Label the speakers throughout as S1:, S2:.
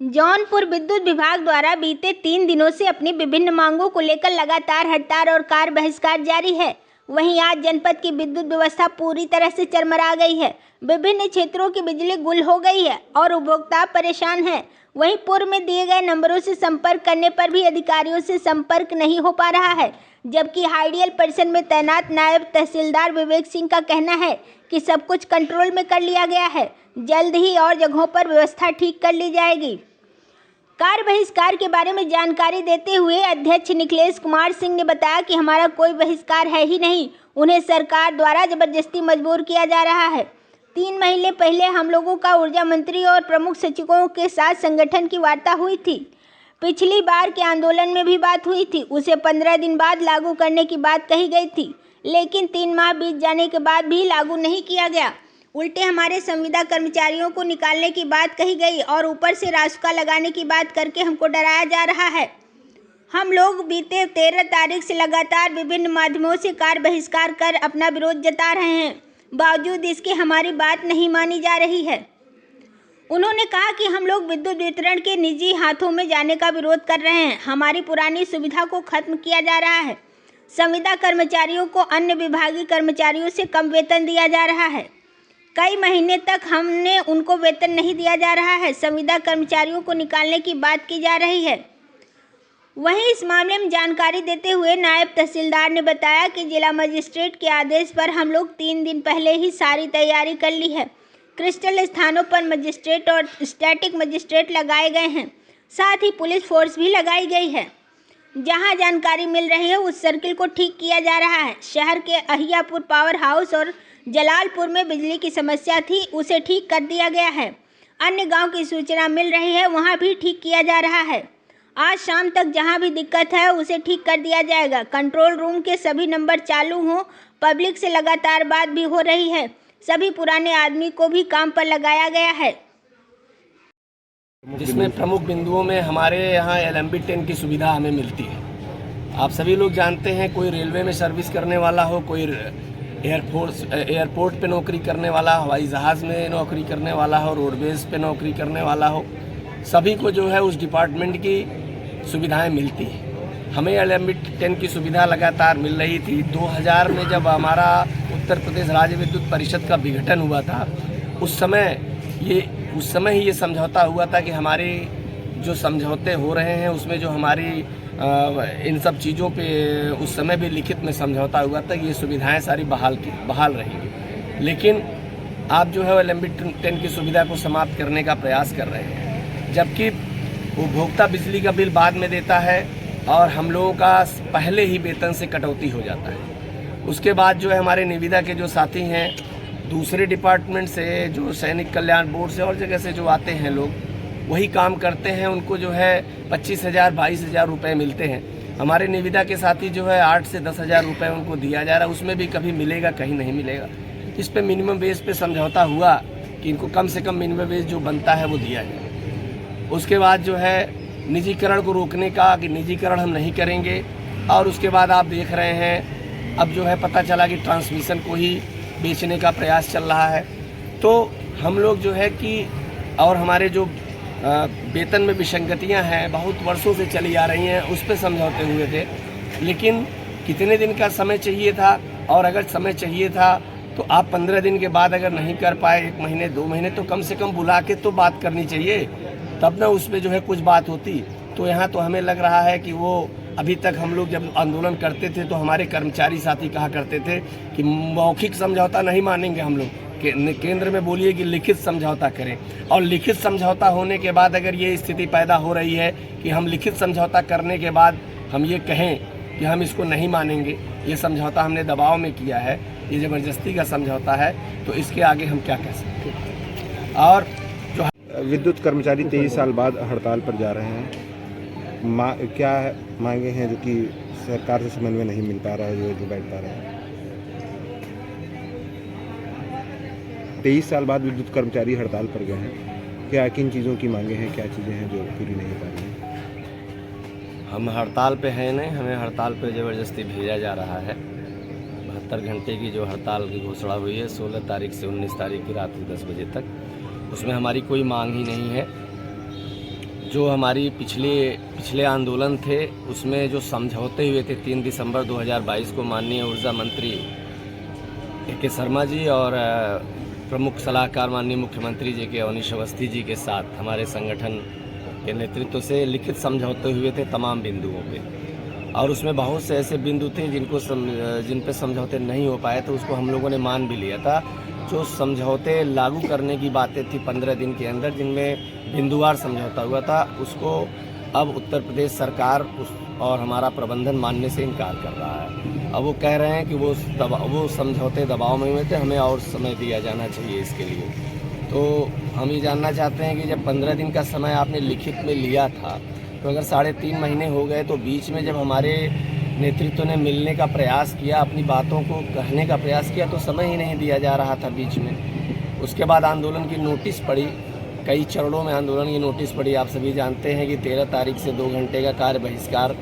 S1: जौनपुर विद्युत विभाग द्वारा बीते 3 दिनों से अपनी विभिन्न मांगों को लेकर लगातार हड़ताल और कार्य बहिष्कार जारी है। वहीं आज जनपद की विद्युत व्यवस्था पूरी तरह से चरमरा गई है। विभिन्न क्षेत्रों की बिजली गुल हो गई है और उपभोक्ता परेशान हैं। वहीं पूर्व में दिए गए नंबरों से संपर्क करने पर भी अधिकारियों से संपर्क नहीं हो पा रहा है, जबकि हाइडियल परिसर में तैनात नायब तहसीलदार विवेक सिंह का कहना है कि सब कुछ कंट्रोल में कर लिया गया है, जल्द ही और जगहों पर व्यवस्था ठीक कर ली जाएगी। कार्य बहिष्कार के बारे में जानकारी देते हुए अध्यक्ष निखिलेश कुमार सिंह ने बताया कि हमारा कोई बहिष्कार है ही नहीं, उन्हें सरकार द्वारा जबरदस्ती मजबूर किया जा रहा है। 3 महीने पहले हम लोगों का ऊर्जा मंत्री और प्रमुख सचिवों के साथ संगठन की वार्ता हुई थी। पिछली बार के आंदोलन में भी बात हुई थी, उसे 15 दिन बाद लागू करने की बात कही गई थी, लेकिन 3 माह बीत जाने के बाद भी लागू नहीं किया गया। उल्टे हमारे संविदा कर्मचारियों को निकालने की बात कही गई और ऊपर से रासुका लगाने की बात करके हमको डराया जा रहा है। हम लोग बीते 13 तारीख से लगातार विभिन्न माध्यमों से कार्य बहिष्कार कर अपना विरोध जता रहे हैं, बावजूद इसके हमारी बात नहीं मानी जा रही है। उन्होंने कहा कि हम लोग विद्युत वितरण के निजी हाथों में जाने का विरोध कर रहे हैं। हमारी पुरानी सुविधा को खत्म किया जा रहा है। संविदा कर्मचारियों को अन्य विभागीय कर्मचारियों से कम वेतन दिया जा रहा है। कई महीने तक हमने उनको वेतन नहीं दिया जा रहा है। संविदा कर्मचारियों को निकालने की बात की जा रही है। वहीं इस मामले में जानकारी देते हुए नायब तहसीलदार ने बताया कि जिला मजिस्ट्रेट के आदेश पर हम लोग 3 दिन पहले ही सारी तैयारी कर ली है। क्रिस्टल स्थानों पर मजिस्ट्रेट और स्टैटिक मजिस्ट्रेट लगाए गए हैं, साथ ही पुलिस फोर्स भी लगाई गई है। जहां जानकारी मिल रही है उस सर्किल को ठीक किया जा रहा है। शहर के अहियापुर पावर हाउस और जलालपुर में बिजली की समस्या थी, उसे ठीक कर दिया गया है। अन्य गांव की सूचना मिल रही है, वहां भी ठीक किया जा रहा है। आज शाम तक जहां भी दिक्कत है उसे ठीक कर दिया जाएगा। कंट्रोल रूम के सभी नंबर चालू हों। पब्लिक से लगातार बात भी हो रही है। सभी पुराने आदमी को भी काम पर लगाया गया है,
S2: जिसमें प्रमुख बिंदुओं में हमारे यहाँ LMB 10 की सुविधा हमें मिलती है। आप सभी लोग जानते हैं, कोई रेलवे में सर्विस करने वाला हो, कोई एयरपोर्ट पे नौकरी करने वाला, हवाई जहाज़ में नौकरी करने वाला हो, रोडवेज़ पे नौकरी करने वाला हो, सभी को जो है उस डिपार्टमेंट की सुविधाएं मिलती हैं। हमें LMB 10 की सुविधा लगातार मिल रही थी। 2000 में जब हमारा उत्तर प्रदेश राज्य विद्युत परिषद का विघटन हुआ था, उस समय ही ये समझौता हुआ था कि हमारे जो समझौते हो रहे हैं उसमें जो हमारी इन सब चीज़ों पे उस समय भी लिखित में समझौता हुआ था कि ये सुविधाएं सारी बहाल रहेंगी। लेकिन आप जो है LMB 10 की सुविधा को समाप्त करने का प्रयास कर रहे हैं, जबकि उपभोक्ता बिजली का बिल बाद में देता है और हम लोगों का पहले ही वेतन से कटौती हो जाता है। उसके बाद जो है हमारे निविदा के जो साथी हैं दूसरे डिपार्टमेंट से, जो सैनिक कल्याण बोर्ड से और जगह से जो आते हैं लोग, वही काम करते हैं। उनको जो है 25,000 22,000 रुपये मिलते हैं। हमारे निविदा के साथी जो है 8 से 10,000 रुपये उनको दिया जा रहा है। उसमें भी कभी मिलेगा, कहीं नहीं मिलेगा। इस पे मिनिमम वेज पे समझौता हुआ कि इनको कम से कम मिनिमम वेज जो बनता है वो दिया जाए। उसके बाद जो है निजीकरण को रोकने का कि निजीकरण हम नहीं करेंगे। और उसके बाद आप देख रहे हैं अब जो है पता चला कि ट्रांसमिशन को ही बेचने का प्रयास चल रहा है। तो हम लोग जो है कि और हमारे जो वेतन में विसंगतियां हैं बहुत वर्षों से चली आ रही हैं, उस पर समझौते हुए थे। लेकिन कितने दिन का समय चाहिए था, और अगर समय चाहिए था तो आप 15 दिन के बाद अगर नहीं कर पाए, 1 महीने 2 महीने, तो कम से कम बुला के तो बात करनी चाहिए, तब ना उसमें जो है कुछ बात होती। तो यहाँ तो हमें लग रहा है कि वो अभी तक हम लोग जब आंदोलन करते थे तो हमारे कर्मचारी साथी कहा करते थे कि मौखिक समझौता नहीं मानेंगे हम लोग, केंद्र में बोलिए कि लिखित समझौता करें। और लिखित समझौता होने के बाद अगर ये स्थिति पैदा हो रही है कि हम लिखित समझौता करने के बाद हम ये कहें कि हम इसको नहीं मानेंगे, ये समझौता हमने दबाव में किया है, ये ज़बरदस्ती का समझौता है, तो इसके आगे हम क्या कह सकते हैं। और जो
S3: विद्युत कर्मचारी 23 साल बाद हड़ताल पर जा रहे हैं, क्या मांगे हैं जो कि सरकार से समन्वय नहीं मिल पा रहा है, जो बैठ पा रहे हैं? 23 साल बाद विद्युत कर्मचारी हड़ताल पर गए हैं, क्या किन चीज़ों की मांगे हैं, क्या चीज़ें हैं जो पूरी नहीं हो पा रही हैं?
S2: हम हड़ताल पे हैं नहीं, हमें हड़ताल पे ज़बरदस्ती भेजा जा रहा है। 72 घंटे की जो हड़ताल की घोषणा हुई है 16 तारीख से 19 तारीख की रात को 10 बजे तक, उसमें हमारी कोई मांग ही नहीं है। जो हमारी पिछले आंदोलन थे उसमें जो समझौते हुए थे 3 दिसंबर 2022 को माननीय ऊर्जा मंत्री ए.के. शर्मा जी और प्रमुख सलाहकार माननीय मुख्यमंत्री जी के अवनीश अवस्थी जी के साथ हमारे संगठन के नेतृत्व से लिखित समझौते हुए थे तमाम बिंदुओं पे, और उसमें बहुत से ऐसे बिंदु थे जिन पे समझौते नहीं हो पाए, तो उसको हम लोगों ने मान भी लिया था। जो समझौते लागू करने की बातें थी 15 दिन के अंदर, जिनमें बिंदुवार समझौता हुआ था, उसको अब उत्तर प्रदेश सरकार और हमारा प्रबंधन मानने से इनकार कर रहा है। अब वो कह रहे हैं कि वो समझौते दबाव में हुए थे, हमें और समय दिया जाना चाहिए इसके लिए। तो हम ये जानना चाहते हैं कि जब 15 दिन का समय आपने लिखित में लिया था, तो अगर 3.5 महीने हो गए, तो बीच में जब हमारे नेतृत्व ने मिलने का प्रयास किया, अपनी बातों को कहने का प्रयास किया, तो समय ही नहीं दिया जा रहा था बीच में। उसके बाद आंदोलन की नोटिस पड़ी, कई चरणों में आंदोलन की नोटिस पड़ी। आप सभी जानते हैं कि 13 तारीख से 2 घंटे का कार्य बहिष्कार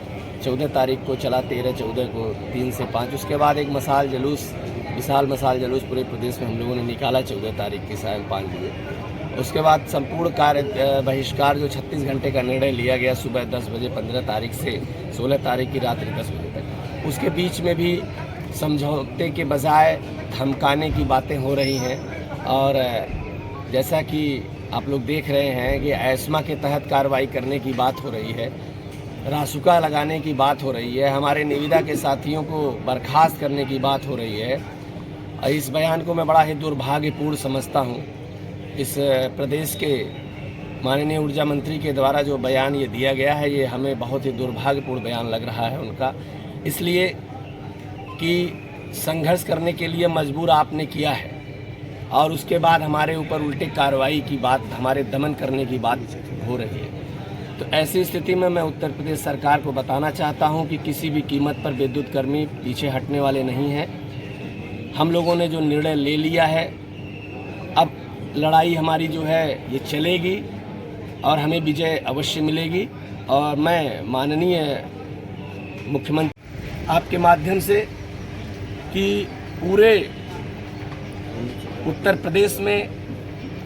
S2: 14 तारीख को चला, 13-14 को 3 से 5। उसके बाद एक विशाल मसाल जुलूस पूरे प्रदेश में हम लोगों ने निकाला 14 तारीख की सायं 5 बजे। उसके बाद संपूर्ण कार्य बहिष्कार जो 36 घंटे का निर्णय लिया गया सुबह 10 बजे 15 तारीख से 16 तारीख की रात्रि 10 बजे तक, उसके बीच में भी समझौते के बजाय धमकाने की बातें हो रही हैं। और जैसा कि आप लोग देख रहे हैं कि एस्मा के तहत कार्रवाई करने की बात हो रही है, रासुका लगाने की बात हो रही है, हमारे निविदा के साथियों को बर्खास्त करने की बात हो रही है। इस बयान को मैं बड़ा ही दुर्भाग्यपूर्ण समझता हूँ। इस प्रदेश के माननीय ऊर्जा मंत्री के द्वारा जो बयान ये दिया गया है, ये हमें बहुत ही दुर्भाग्यपूर्ण बयान लग रहा है उनका, इसलिए कि संघर्ष करने के लिए मजबूर आपने किया है और उसके बाद हमारे ऊपर उल्टे कार्रवाई की बात, हमारे दमन करने की बात हो रही है। तो ऐसी स्थिति में मैं उत्तर प्रदेश सरकार को बताना चाहता हूं कि किसी भी कीमत पर विद्युत कर्मी पीछे हटने वाले नहीं हैं। हम लोगों ने जो निर्णय ले लिया है, अब लड़ाई हमारी जो है ये चलेगी और हमें विजय अवश्य मिलेगी। और मैं माननीय मुख्यमंत्री आपके माध्यम से कि पूरे उत्तर प्रदेश में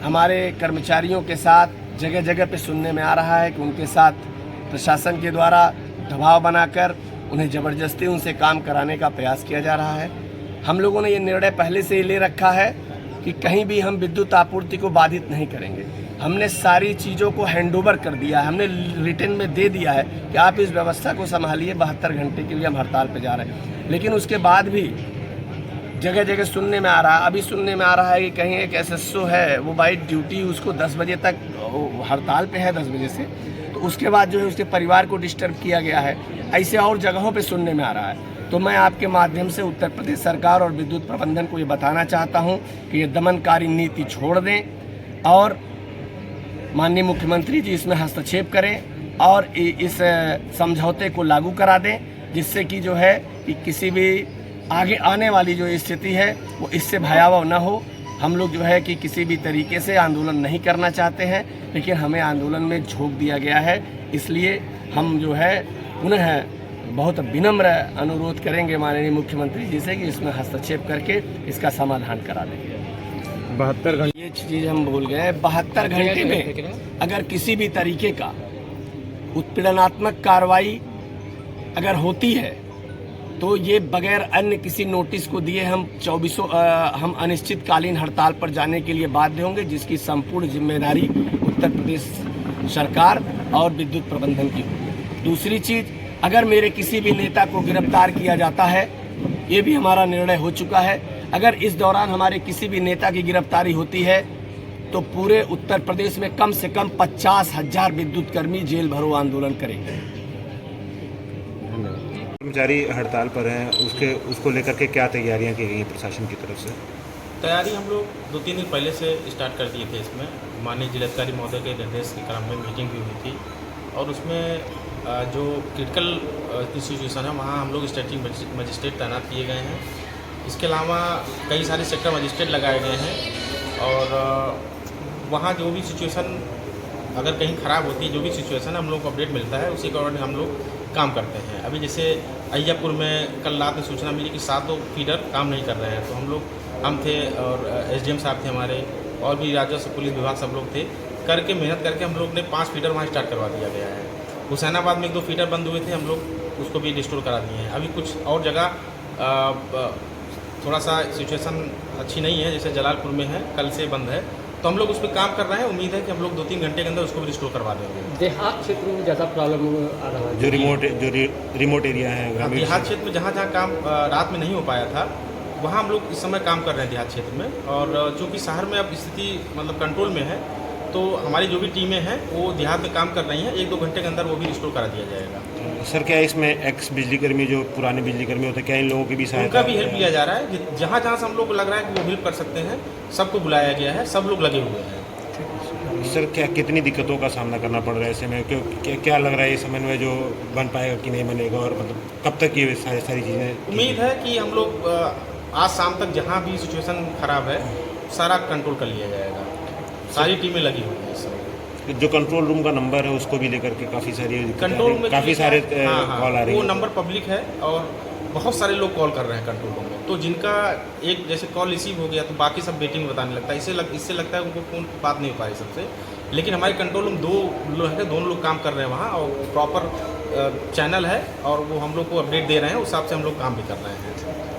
S2: हमारे कर्मचारियों के साथ जगह जगह पे सुनने में आ रहा है कि उनके साथ प्रशासन के द्वारा दबाव बनाकर उन्हें ज़बरदस्ती उनसे काम कराने का प्रयास किया जा रहा है। हम लोगों ने ये निर्णय पहले से ही ले रखा है कि कहीं भी हम विद्युत आपूर्ति को बाधित नहीं करेंगे। हमने सारी चीज़ों को हैंडओवर कर दिया है, हमने रिटर्न में दे दिया है कि आप इस व्यवस्था को संभालिए। 72 घंटे के लिए हम हड़ताल पर जा रहे हैं, लेकिन उसके बाद भी जगह जगह सुनने में आ रहा है, अभी सुनने में आ रहा है कि कहीं एक एसएसओ है, वो बाई ड्यूटी उसको 10 बजे तक हड़ताल पे है, 10 बजे से, तो उसके बाद जो है उसके परिवार को डिस्टर्ब किया गया है। ऐसे और जगहों पे सुनने में आ रहा है। तो मैं आपके माध्यम से उत्तर प्रदेश सरकार और विद्युत प्रबंधन को ये बताना चाहता हूँ कि ये दमनकारी नीति छोड़ दें और माननीय मुख्यमंत्री जी इसमें हस्तक्षेप करें और इस समझौते को लागू करा दें, जिससे कि जो है कि किसी भी आगे आने वाली जो स्थिति है वो इससे भयावह न हो। हम लोग जो है कि किसी भी तरीके से आंदोलन नहीं करना चाहते हैं, लेकिन हमें आंदोलन में झोंक दिया गया है। इसलिए हम जो है पुनः बहुत विनम्र अनुरोध करेंगे माननीय मुख्यमंत्री जी से कि इसमें हस्तक्षेप करके इसका समाधान करा दें।
S3: 72 घंटे
S2: ये चीज़ हम भूल गए। 72 घंटे में अगर किसी भी तरीके का उत्पीड़नात्मक कार्रवाई अगर होती है तो ये बगैर अन्य किसी नोटिस को दिए हम अनिश्चितकालीन हड़ताल पर जाने के लिए बाध्य होंगे, जिसकी संपूर्ण जिम्मेदारी उत्तर प्रदेश सरकार और विद्युत प्रबंधन की होगी। दूसरी चीज़, अगर मेरे किसी भी नेता को गिरफ्तार किया जाता है, ये भी हमारा निर्णय हो चुका है। अगर इस दौरान हमारे किसी भी नेता की गिरफ्तारी होती है तो पूरे उत्तर प्रदेश में कम से कम 50,000 विद्युत कर्मी जेल भरो आंदोलन करेंगे।
S3: कर्मचारी हड़ताल पर हैं, उसको लेकर के क्या तैयारियां की गई प्रशासन की तरफ से?
S4: तैयारी हम लोग 2-3 दिन पहले से स्टार्ट कर दिए थे। इसमें माननीय जिलाधिकारी महोदय के निर्देश के क्रम में मीटिंग भी हुई थी और उसमें जो क्रिटिकल इंस्टीट्यूशन है वहाँ हम लोग स्टैटिक मजिस्ट्रेट तैनात किए गए हैं। इसके अलावा कई सारे सेक्टर मजिस्ट्रेट लगाए गए हैं और वहाँ जो भी सिचुएशन अगर कहीं ख़राब होती है, जो भी सिचुएशन है हम लोग को अपडेट मिलता है, उसी के अकॉर्डिंग हम लोग काम करते हैं। अभी जैसे अय्यापुर में कल रात में सूचना मिली कि 7 फीडर काम नहीं कर रहे हैं, तो हम थे और एसडीएम साहब थे हमारे और भी राजस्व पुलिस विभाग सब लोग थे, करके मेहनत करके हम लोग ने 5 फीडर वहाँ स्टार्ट करवा दिया गया है। हुसैनाबाद में 1-2 फीडर बंद हुए थे, हम लोग उसको भी रिस्टोर करा दिए हैं। अभी कुछ और जगह थोड़ा सा सिचुएशन अच्छी नहीं है, जैसे जलालपुर में है, कल से बंद है, तो हम लोग उस पर काम कर रहे हैं। उम्मीद है कि हम लोग 2-3 घंटे के अंदर उसको भी रिस्टोर करवा देंगे।
S5: देहात क्षेत्र में ज़्यादा प्रॉब्लम आ रहा है,
S3: जो रिमोट एरिया है, ग्रामीण
S4: देहात क्षेत्र में जहाँ जहाँ काम रात में नहीं हो पाया था, वहाँ हम लोग इस समय काम कर रहे हैं देहात क्षेत्र में। और चूँकि शहर में अब स्थिति मतलब कंट्रोल में है, तो हमारी जो भी टीमें हैं वो देहात में काम कर रही हैं। 1-2 घंटे के अंदर वो भी रिस्टोर करा दिया जाएगा।
S3: सर, क्या इसमें एक्स बिजली कर्मी जो पुराने बिजली कर्मी होते हैं, क्या इन लोगों की भी सहायता?
S4: उनका भी हेल्प लिया जा रहा है। जहाँ जहाँ से हम लोग को लग रहा है कि वो हेल्प कर सकते हैं, सबको बुलाया गया है, सब लोग लगे हुए हैं।
S3: सर, क्या कितनी दिक्कतों का सामना करना पड़ रहा है ऐसे में? क्या लग रहा है ये समन्वय जो बन पाएगा कि नहीं बनेगा, और मतलब कब तक ये सारी चीज़ें?
S4: उम्मीद है कि हम लोग आज शाम तक जहाँ भी सिचुएशन खराब है सारा कंट्रोल कर लिया जाएगा। सारी टीमें लगी हुई हैं इस समय।
S3: जो कंट्रोल रूम का नंबर है उसको भी लेकर के काफ़ी सारे
S4: कंट्रोल रूम में
S3: काफ़ी सारे कॉल आ रही
S4: वो
S3: है।
S4: नंबर पब्लिक है और बहुत सारे लोग कॉल कर रहे हैं कंट्रोल रूम में। तो जिनका एक जैसे कॉल रिसीव हो गया तो बाकी सब वेटिंग में बताने लगता है। इससे लगता है उनको फ़ोन बात नहीं हो पा रही सबसे। लेकिन हमारे कंट्रोल रूम 2 लोग हैं, दोनों लोग काम कर रहे हैं वहाँ, और प्रॉपर चैनल है और वो हम लोग को अपडेट दे रहे हैं, उस हिसाब से हम लोग काम भी कर रहे हैं।